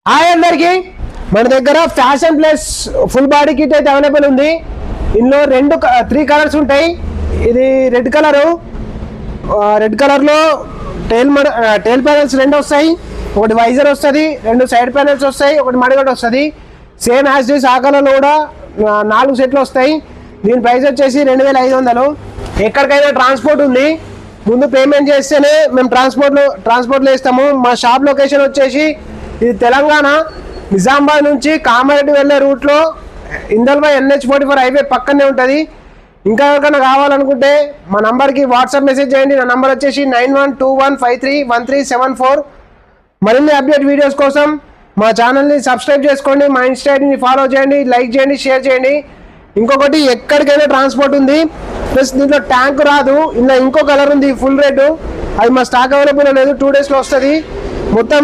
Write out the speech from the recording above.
Hi అందరికి, మన దగ్గర fashion plus full body kit అయితే అవైలబుల్ ఉంది. ఇందులో 3 కలర్స్ ఉంటాయి. ఇది రెడ్ కలరు. రెడ్ కలర్లో టైల్ ప్యానెల్స్ 2 వస్తాయి. ఒకటి వైజర్ వస్తుంది, 2 సైడ్ ప్యానెల్స్ వస్తాయి, ఒకటి మడిగడ్డ వస్తుంది. సేమ్ యాజ్ డీస్ ఆ కలర్లో కూడా 4 సెట్లు వస్తాయి. దీని ప్రైస్ వచ్చేసి 2500. ఎక్కడికైనా ట్రాన్స్పోర్ట్ ఉంది. ముందు పేమెంట్ చేస్తేనే మేము ట్రాన్స్పోర్ట్లో ఇస్తాము. మా షాప్ లొకేషన్ వచ్చేసి ఇది తెలంగాణ నిజామాబాద్ నుంచి కామారెడ్డి వెళ్ళే రూట్లో ఇందల్బై NH44 హైవే పక్కనే ఉంటుంది. ఇంకా ఎవరికైనా కావాలనుకుంటే మా నంబర్కి వాట్సాప్ మెసేజ్ చేయండి. నా నంబర్ వచ్చేసి 9121531374. మరిన్ని అప్డేట్ వీడియోస్ కోసం మా ఛానల్ని సబ్స్క్రైబ్ చేసుకోండి. మా ఇన్స్టాని ఫాలో చేయండి, లైక్ చేయండి, షేర్ చేయండి. ఇంకొకటి ఎక్కడికైనా ట్రాన్స్పోర్ట్ ఉంది. ప్లస్ దీంట్లో ట్యాంక్ రాదు. ఇలా ఇంకో కలర్ ఉంది ఫుల్ రెడ్, అది మా స్టాక్ అవైలబుల్ లేదు. 2 డేస్లో వస్తుంది. మొత్తం